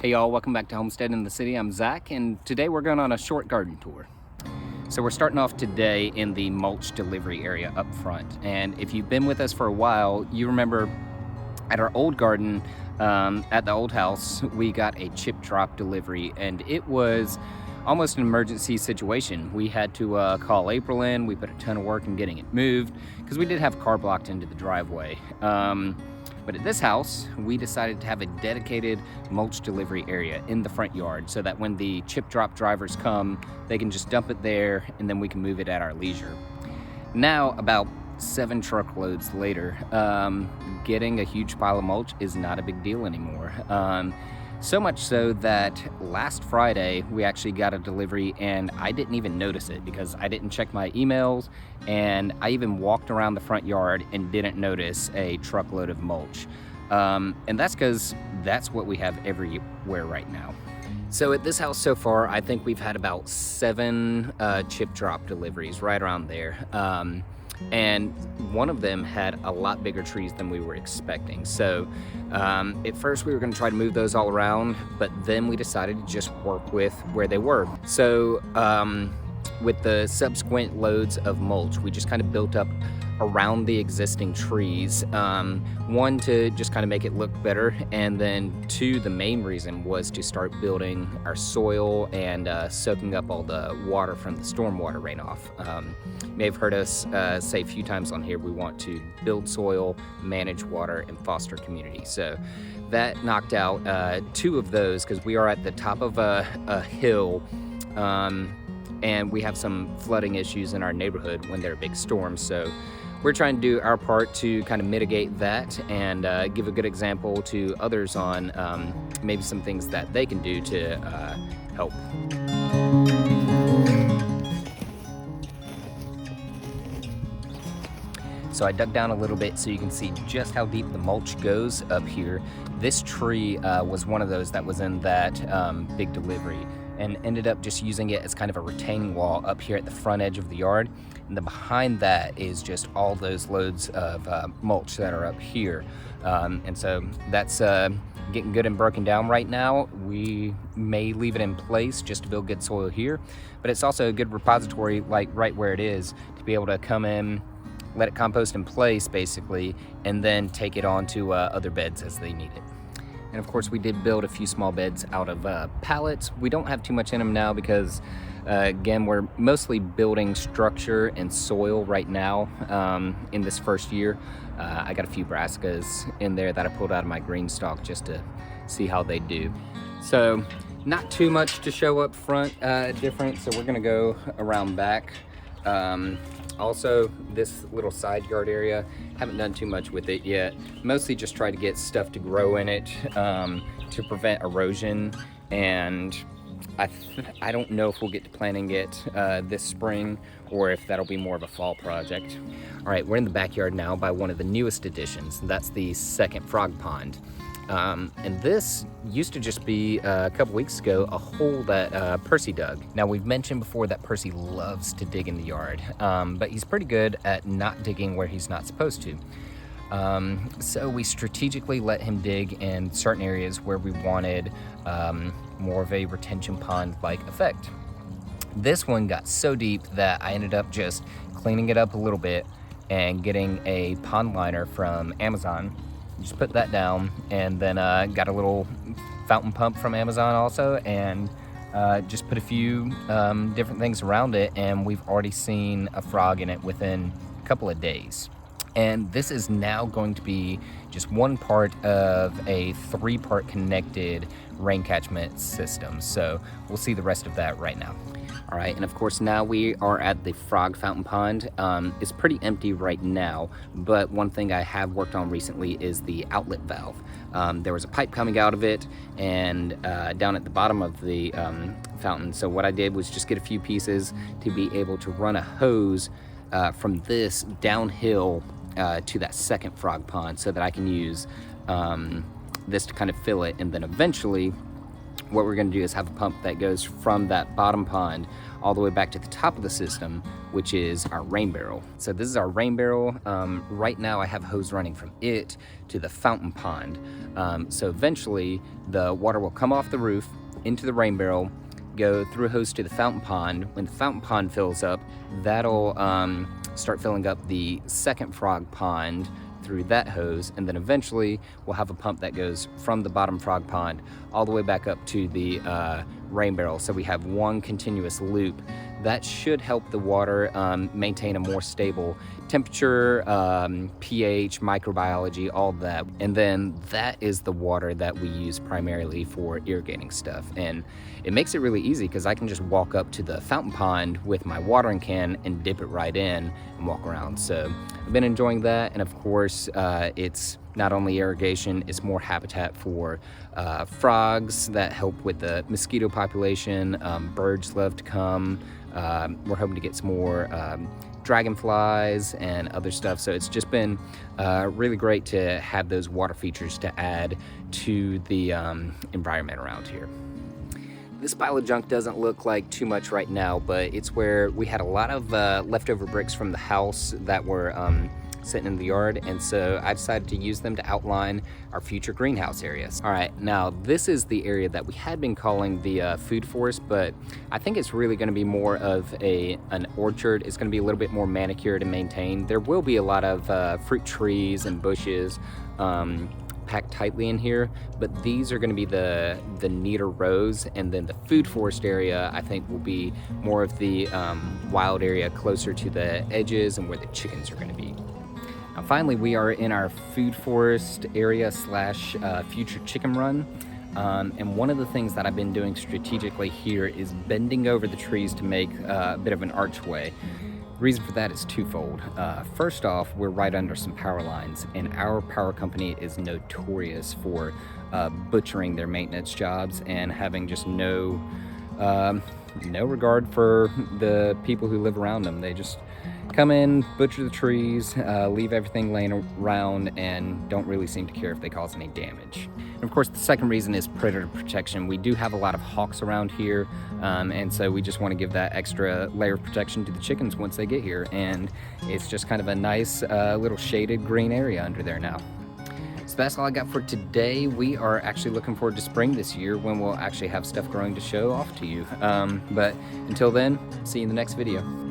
Hey y'all, welcome back to Homestead in the City. I'm Zach, and today we're going on a short garden tour. So we're starting off today in the mulch delivery area up front. And if you've been with us for a while, you remember at our old garden, at the old house, we got a ChipDrop delivery, and it was almost an emergency situation. We had to call April in. We put a ton of work in getting it moved because we did have a car blocked into the driveway. But at this house, we decided to have a dedicated mulch delivery area in the front yard so that when the ChipDrop drivers come, they can just dump it there and then we can move it at our leisure. Now, about 7 truckloads later, getting a huge pile of mulch is not a big deal anymore. So much so that last Friday we actually got a delivery and I didn't even notice it because I didn't check my emails, and I even walked around the front yard and didn't notice a truckload of mulch. And that's because that's what we have everywhere right now. So at this house so far, I think we've had about 7 ChipDrop deliveries, right around there. And one of them had a lot bigger trees than we were expecting. So at first we were going to try to move those all around, but then we decided to just work with where they were. So with the subsequent loads of mulch, we just kind of built up around the existing trees. One, to just kind of make it look better, and then 2, the main reason was to start building our soil and soaking up all the water from the stormwater runoff. You may have heard us say a few times on here, we want to build soil, manage water, and foster community. So that knocked out 2 of those because we are at the top of a hill, and we have some flooding issues in our neighborhood when there are big storms. So we're trying to do our part to kind of mitigate that and give a good example to others on maybe some things that they can do to help. So I dug down a little bit so you can see just how deep the mulch goes up here. This tree was one of those that was in that big delivery, and ended up just using it as kind of a retaining wall up here at the front edge of the yard. And then behind that is just all those loads of mulch that are up here. And so that's getting good and broken down right now. We may leave it in place just to build good soil here, but it's also a good repository, like right where it is, to be able to come in, let it compost in place basically, and then take it on to other beds as they need it. And of course we did build a few small beds out of pallets. We don't have too much in them now because again, we're mostly building structure and soil right now in this first year. I got a few brassicas in there that I pulled out of my green stalk just to see how they do. So not too much to show up front different, so we're gonna go around back. Also, this little side yard area, haven't done too much with it yet. Mostly just try to get stuff to grow in it to prevent erosion. And I don't know if we'll get to planting it this spring or if that'll be more of a fall project. All right, we're in the backyard now by one of the newest additions. That's the second frog pond. And this used to just be, a couple weeks ago, a hole that Percy dug. Now, we've mentioned before that Percy loves to dig in the yard, but he's pretty good at not digging where he's not supposed to. So we strategically let him dig in certain areas where we wanted more of a retention pond-like effect. This one got so deep that I ended up just cleaning it up a little bit and getting a pond liner from Amazon. Just put that down, and then got a little fountain pump from Amazon also, and just put a few different things around it, and we've already seen a frog in it within a couple of days. And this is now going to be just one part of a 3-part connected rain catchment system. So we'll see the rest of that right now. All right, and of course now we are at the frog fountain pond. It's pretty empty right now, but one thing I have worked on recently is the outlet valve. There was a pipe coming out of it and down at the bottom of the fountain. So what I did was just get a few pieces to be able to run a hose from this downhill to that second frog pond so that I can use this to kind of fill it, and then eventually what we're going to do is have a pump that goes from that bottom pond all the way back to the top of the system, which is our rain barrel. So this is our rain barrel. Right now I have hose running from it to the fountain pond. So eventually the water will come off the roof into the rain barrel, go through a hose to the fountain pond. When the fountain pond fills up, that'll start filling up the second frog pond through that hose, and then eventually we'll have a pump that goes from the bottom frog pond all the way back up to the rain barrel. So we have one continuous loop that should help the water maintain a more stable temperature, pH, microbiology, all that. And then that is the water that we use primarily for irrigating stuff. And it makes it really easy because I can just walk up to the fountain pond with my watering can and dip it right in and walk around. So I've been enjoying that. And of course, it's not only irrigation, it's more habitat for frogs that help with the mosquito population. Birds love to come. We're hoping to get some more dragonflies and other stuff. So it's just been really great to have those water features to add to the environment around here. This pile of junk doesn't look like too much right now, but it's where we had a lot of leftover bricks from the house that were sitting in the yard, and so I decided to use them to outline our future greenhouse areas. All right, now this is the area that we had been calling the food forest, but I think it's really going to be more of an orchard. It's going to be a little bit more manicured and maintained. There will be a lot of fruit trees and bushes packed tightly in here, but these are going to be the neater rows, and then the food forest area I think will be more of the wild area closer to the edges and where the chickens are going to be. Now finally, we are in our food forest area slash future chicken run. And one of the things that I've been doing strategically here is bending over the trees to make a bit of an archway. The reason for that is twofold. First off, we're right under some power lines, and our power company is notorious for butchering their maintenance jobs and having just no regard for the people who live around them. They just come in, butcher the trees, leave everything laying around, and don't really seem to care if they cause any damage. And of course, the second reason is predator protection. We do have a lot of hawks around here, and so we just want to give that extra layer of protection to the chickens once they get here, and it's just kind of a nice little shaded green area under there now. So that's all I got for today. We are actually looking forward to spring this year when we'll actually have stuff growing to show off to you. But until then, see you in the next video.